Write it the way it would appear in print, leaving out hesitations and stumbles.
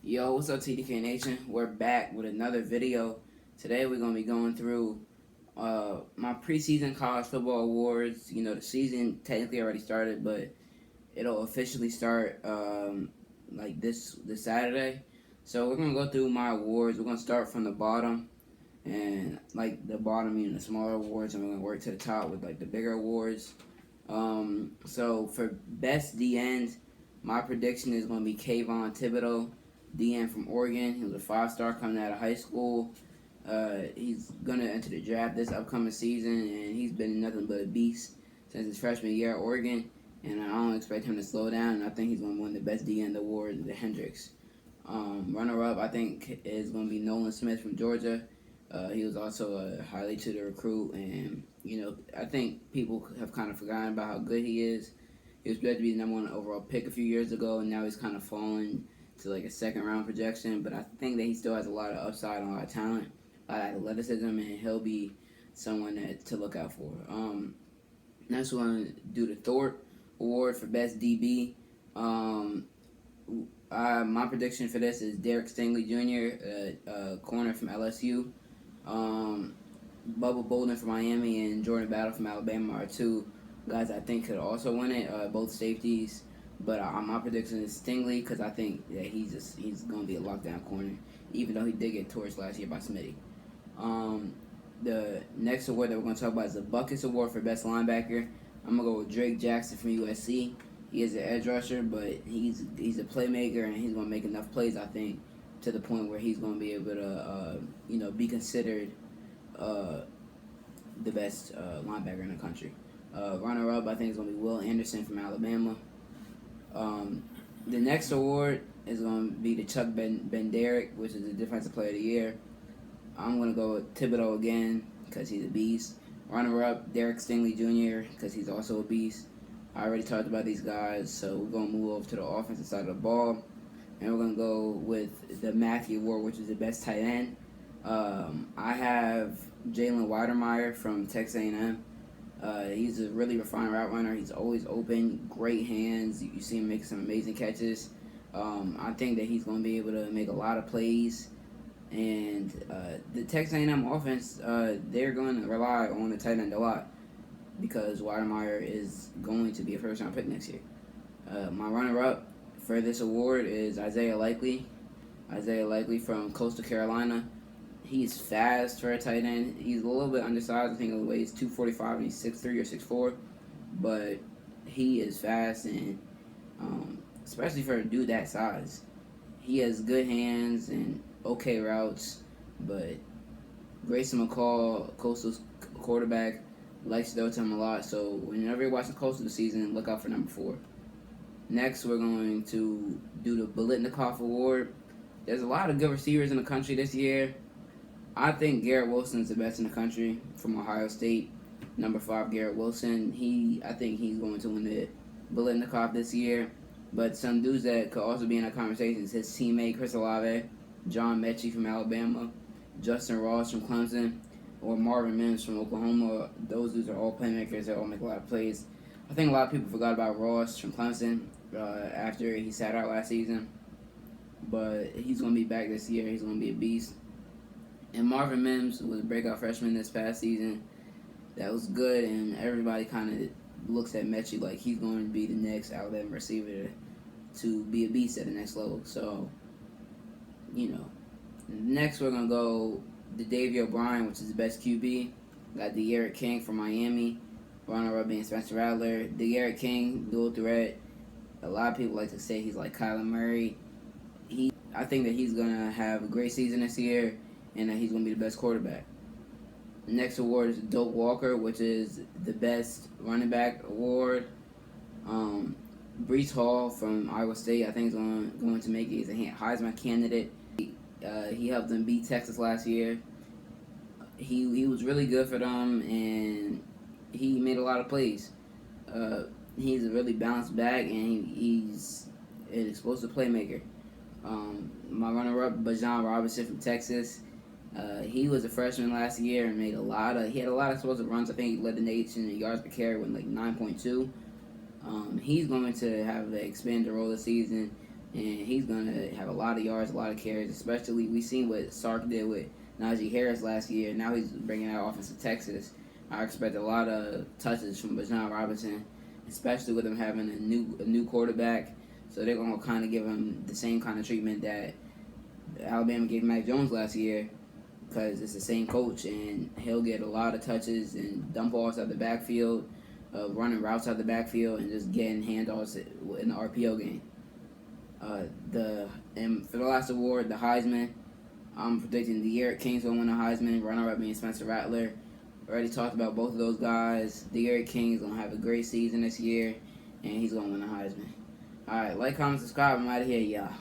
Yo, what's up, TDK Nation? We're back with another video. Today we're gonna be going through my preseason college football awards. You know, the season technically already started, but it'll officially start like this Saturday. So we're gonna go through my awards. We're gonna start from the bottom, and like the bottom, you know, the smaller awards, and we're gonna work to the top with like the bigger awards. So for best D end, my prediction is gonna be Kayvon Thibodeau, DN from Oregon. He was a 5-star coming out of high school. He's gonna enter the draft this upcoming season, and he's been nothing but a beast since his freshman year at Oregon. And I don't expect him to slow down. And I think he's gonna win the best DN award, the Hendricks. Runner-up, I think, is gonna be Nolan Smith from Georgia. He was also a highly touted recruit, and you know, I think people have kind of forgotten about how good he is. He was projected to be the number one overall pick a few years ago, and now he's kind of fallen to like a second round projection. But I think that he still has a lot of upside and a lot of talent, a lot of athleticism, and he'll be someone to look out for. Next, we're going to do the Thorpe Award for Best DB. My prediction for this is Derek Stingley Jr., corner from LSU. Bubba Bolden from Miami and Jordan Battle from Alabama are two guys I think could also win it, both safeties. But my prediction is Stingley because I think that he's going to be a lockdown corner, even though he did get torched last year by Smitty. The next award that we're going to talk about is the Buckets Award for Best Linebacker. I'm going to go with Drake Jackson from USC. He is an edge rusher, but he's a playmaker, and he's going to make enough plays, I think, to the point where he's going to be able to, be considered the best linebacker in the country. Runner-up, I think, is going to be Will Anderson from Alabama. The next award is going to be the Chuck Benderrick, which is the Defensive Player of the Year. I'm going to go with Thibodeau again because he's a beast. Runner-up, Derek Stingley Jr. because he's also a beast. I already talked about these guys, so we're going to move over to the offensive side of the ball. And we're going to go with the Mackey Award, which is the best tight end. I have Jalen Weidermeyer from Texas A&M. He's a really refined route runner. He's always open, great hands. You see him make some amazing catches. I think that he's going to be able to make a lot of plays. And the Texas A&M offense, they're going to rely on the tight end a lot because Weidermeyer is going to be a first-round pick next year. My runner-up for this award is Isaiah Likely. Isaiah Likely from Coastal Carolina. He's fast for a tight end. He's a little bit undersized. I think he weighs 245 and he's 6'3 or 6'4. But he is fast, and especially for a dude that size. He has good hands and okay routes. But Grayson McCall, Coastal's quarterback, likes to throw to him a lot. So whenever you're watching Coastal this season, look out for number 4. Next, we're going to do the Biletnikoff Award. There's a lot of good receivers in the country this year. I think Garrett Wilson's the best in the country from Ohio State. Number 5, Garrett Wilson. I think he's going to win the Biletnikoff this year. But some dudes that could also be in that conversation is his teammate Chris Olave, John Mechie from Alabama, Justin Ross from Clemson, or Marvin Mims from Oklahoma. Those dudes are all playmakers that all make a lot of plays. I think a lot of people forgot about Ross from Clemson after he sat out last season. But he's going to be back this year. He's going to be a beast. And Marvin Mims was a breakout freshman this past season. That was good, and everybody kind of looks at Mechie like he's going to be the next Alabama receiver to be a beast at the next level. So, next we're going to go the Davey O'Brien, which is the best QB. Got De'Aaron King from Miami. Runner-up being Spencer Rattler. De'Aaron King, dual threat. A lot of people like to say he's like Kyler Murray. I think that he's going to have a great season this year, and that he's going to be the best quarterback. The next award is Doak Walker, which is the best running back award. Breece Hall from Iowa State, I think, is going to make it. He's a Heisman candidate. He helped them beat Texas last year. He was really good for them, and he made a lot of plays. He's a really balanced back, and he's an explosive playmaker. My runner-up, Bajan Robinson from Texas. He was a freshman last year and he had a lot of explosive runs. I think he led the nation in yards per carry with like 9.2. He's going to have an expanded role this season. and he's gonna have a lot of yards, a lot of carries. Especially we seen what Sark did with Najee Harris last year. Now he's bringing that offense to Texas. I expect a lot of touches from Bijan Robinson, especially with him having a new quarterback. So they're gonna kind of give him the same kind of treatment that Alabama gave Mac Jones last year, because it's the same coach, and he'll get a lot of touches and dump balls out the backfield, running routes out the backfield, and just getting handoffs in the RPO game. And for the last award, the Heisman, I'm predicting De'Aaron King's gonna win the Heisman. Runner-up being Spencer Rattler. Already talked about both of those guys. De'Aaron King's gonna have a great season this year, and he's gonna win the Heisman. All right, like, comment, subscribe. I'm out of here, y'all.